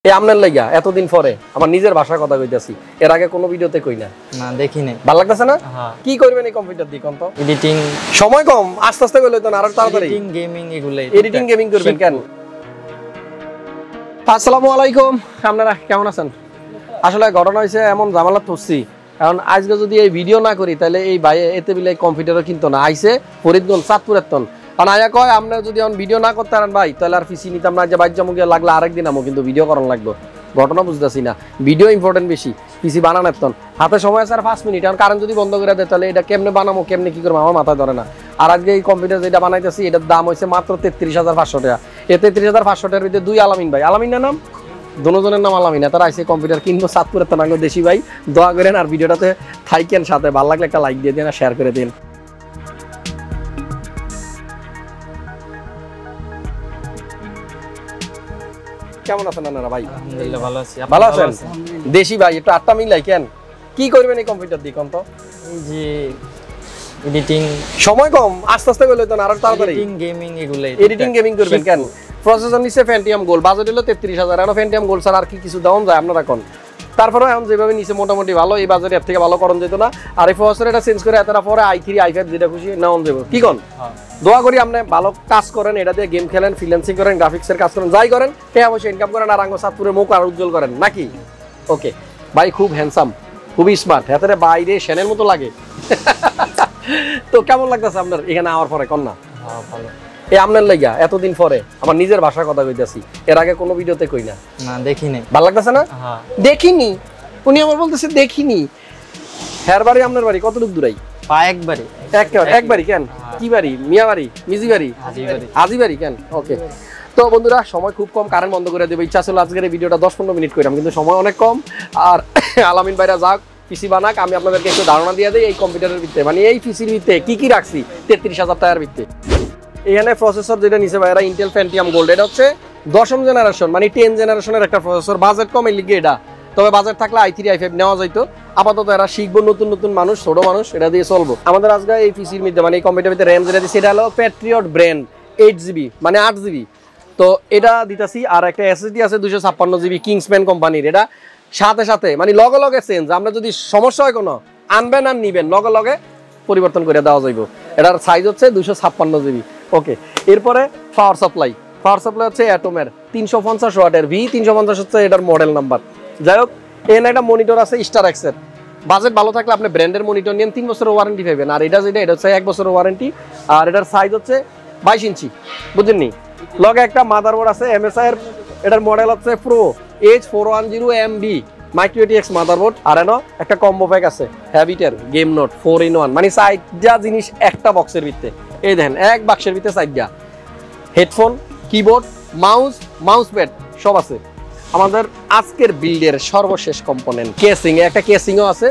এই আমনের লাগা এতদিন পরে আমার নিজের ভাষার কথা কইতাছি, এর আগে কোনো ভিডিওতে কই না। না দেখি নাই। ভালো লাগতেছে না? কি করবেন এই কম্পিউটার দিয়ে কোন তো? এডিটিং। সময় কম, আস্তে আস্তে কইলে তো আরো তাড়াতাড়ি। এডিটিং, গেমিং এগুলাই। এডিটিং গেমিং করবেন কেন? আসসালামু আলাইকুম, আপনারা কেমন আছেন? আসলে ঘটনা হইছে এমন ঝামেলা পড়ছি, কারণ আজকে যদি এই ভিডিও না করি তাহলে এই ভাই এতে বিলে কম্পিউটারও কিনতো না। আইছে ফরিদগঞ্জ চাঁদপুরের তন, কারণ আয়া কয় আমরা যদি এখন ভিডিও না করতে পারেন ভাই তাহলে আর পিসি নিতাম না, যে বাইর জমুকে লাগলে আরেকদিন আমো, কিন্তু ভিডিও করানো লাগবে। ঘটনা বুঝতেছি না, ভিডিও ইম্পর্টেন্ট বেশি, পিসি বানানোর তন হাতে সময় আছে আর 5 মিনিট। কারণ কারেন্ট যদি বন্ধ করে দেয় তাহলে এটা কেমনে বানাবো, কেমনে কি করবো আমার মাথায় ধরে না। আর আজকে এই কম্পিউটার যেটা বানাইতেছি এটার দাম হয়েছে মাত্র 33,500 টাকা। এই 33,500 টাকার ভিতরে দুই আলামিন ভাই, আলামিন নাম দুজনের নাম আলামিন, তারা আইসে কম্পিউটার কিনবো চাঁদপুরের তনাঙ্গ দেশি ভাই। দোয়া করেন আর ভিডিওটাতে থাইকেন সাথে, ভালো লাগলে একটা লাইক দিয়ে দিন আর শেয়ার করে দিন। কেমন আছেন আপনারা ভাই? আলহামদুলিল্লাহ ভালো আছি। ভালো আছেন? দেশি ভাই একটু আটটা মিলাই কেন, কি করবেন এই কম্পিউটার দিয়ে কোন তো? এই যে এডিটিং। সময় কম, আস্তে আস্তে কইলে তো আরো তাড়াতাড়ি। এডিটিং গেমিং এগুলাই। এডিটিং গেমিং করবেন কেন? প্রসেসর নিচে Pentium গোল্ড, বাজেট হলো 33,000। এখন Pentium গোল্ড স্যার আর কি কিছু দাম যায় আপনারা কোন? তারপরে এখন যেভাবে নিচে মোটামুটি ভালো, এই বাজারে এর থেকে ভালো করণ যেত না। আর এই প্রসেসর এটা চেঞ্জ করে এতটা পরে i3 i5 যেটা খুশি নেওয়া যাবে, কি কোন? দোয়া করি আপনি ভালো কাজ করেন, এটা দিয়ে গেম খেলেন, ফ্রিল্যান্সিং করেন, গ্রাফিক্সের কাজ করেন, যাই করেন টাকা পয়সা ইনকাম করেন, আর আঙ্গ চাঁদপুরের মুখ আর উজ্জ্বল করেন নাকি? ওকে ভাই, খুব হ্যান্ডসাম, খুবই স্মার্ট, হাতের বাইরে শ্যানের মতো লাগে। তো কেমন লাগতেছে আপনার এখানে আওয়ার পরে কোন না? ভালো। এই আমনের লাগা এতদিন পরে আমার নিজের ভাষার কথা কইতাছি, এর আগে কোনো ভিডিওতে কই না। না দেখি নাই। ভালো লাগতেছে না? দেখিনি, উনি আমার বলতেছে দেখিনি। হ্যার বাড়ি আপনার বাড়ি কতটুকু দূরাই? একবারই। একবারই কেন? কি বাড়ি? মিয়া বাড়ি, মিজি বাড়ি, হাজি বাড়ি কেন? ওকে। তো বন্ধুরা সময় খুব কম, কারেন্ট বন্ধ করে দেবে। ইচ্ছা ছিল আজকের এই ভিডিওটা 10-15 মিনিট করলাম, কিন্তু সময় অনেক কম। আর আলামিন ভাইরা যাক পিসি বানাক, আমি আপনাদেরকে একটু ধারণা দিয়ে দিই এই কম্পিউটারের ভিতরে, মানে এই পিসির ভিতরে কি কি রাখছি 33,000 টাকার ভিতরে। এখানে প্রসেসর যেটা নিচে ভাইরা ইন্টেল Pentium গোল্ড, এটা হচ্ছে 10ম জেনারেশন, মানে 10 জেনারেশনের একটা প্রসেসর। বাজেট কম এই লিগে এটা, তবে বাজেট থাকলে i3 i5 নেওয়া যাইতো। আপাতত এরা শিখবো, নতুন নতুন মানুষ, ছোট মানুষ, এটা দিয়ে চলবো। আমাদের আজকে এই পিসির মধ্যে মানে এই কম্পিউটার ভিতরে র্যাম যেটা দিচ্ছে এটা হলো প্যাট্রিয়ট ব্র্যান্ড 8GB, মানে 8GB। তো এটা দিতেছি। আর একটা এসএসডি আছে 256GB কিংসম্যান কোম্পানির, এটা সাথে সাথে মানে লগে লগে চেঞ্জ। আমরা যদি সমস্যা হয় কোনো আনবেন আর নিবেন লগে লগে পরিবর্তন করে দেওয়া যাইব। এটার সাইজ হচ্ছে 256GB। ওকে। এরপরে পাওয়ার সাপ্লাই হচ্ছে অ্যাটমের 350 ওয়াটের V350 হচ্ছে এটার মডেল নাম্বার। যাই হোক, এখানে একটা মনিটর আছে STAREX এর। বাজেট ভালো থাকলে আপনি ব্র্যান্ডের মনিটর নিন, 3 বছরের ওয়ারেন্টি পাবেন। আর এটা হচ্ছে 1 বছরের ওয়ারেন্টি। আর এটার সাইজ হচ্ছে 22 ইঞ্চি, বুঝলেননি? লগে একটা মাদারবোর্ড আছে MSI এর, এটার মডেল হচ্ছে Pro H410MB micro ATX motherboard. আর এনো একটা কম্বো প্যাক আছে হ্যাভিটের গেম নোট 4-in-1, মানে সাইডটা জিনিস একটা বক্সের ভিতরে। এই দেখেন এক বাক্সের ভিতরে সাইডটা হেডফোন, কিবোর্ড, মাউস প্যাড সব আছে। আমাদের আজকের বিল্ডের সর্বশেষ কম্পোনেন্ট কেসিং, একটা কেসিংও আছে।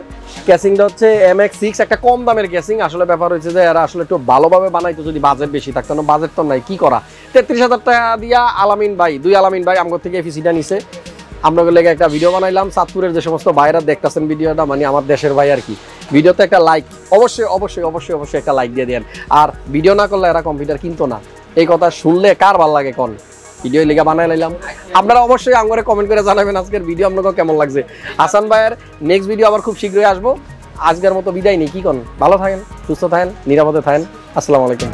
কেসিংটা হচ্ছে MX6, একটা কম দামের কেসিং। আসলে ব্যাপার হচ্ছে যে এরা আসলে একটু ভালোভাবে বানাইতো যদি বাজেট বেশি থাকতো, না বাজেট তো নাই, কি করা। 33,000 টাকা দিয়া আলামিন ভাই, দুই আলামিন ভাই আমার থেকে পিসিটা নিছে। আমরা লেগে একটা ভিডিও বানাইলাম। চাঁদপুরের যে সমস্ত ভাইরা দেখতেছেন ভিডিওটা, মানে আমার দেশের ভাই আর কি, ভিডিওতে একটা লাইক অবশ্যই একটা লাইক দিয়ে দেন। আর ভিডিও না করলে এরা কম্পিউটার কিনতো না। এই কথা শুনলে কার ভালো লাগে কোন? ভিডিও লিগা বানাই লাইলাম। আপনারা অবশ্যই আমাকে কমেন্ট করে জানাবেন আজকের ভিডিও আপনাকে কেমন লাগছে। হাসান ভাইয়ের নেক্সট ভিডিও আবার খুব শীঘ্রই আসবো। আজকের মতো বিদায় নেই, কি কোন? ভালো থাকেন, সুস্থ থাকেন, নিরাপদে থাকেন। আসসালামু আলাইকুম।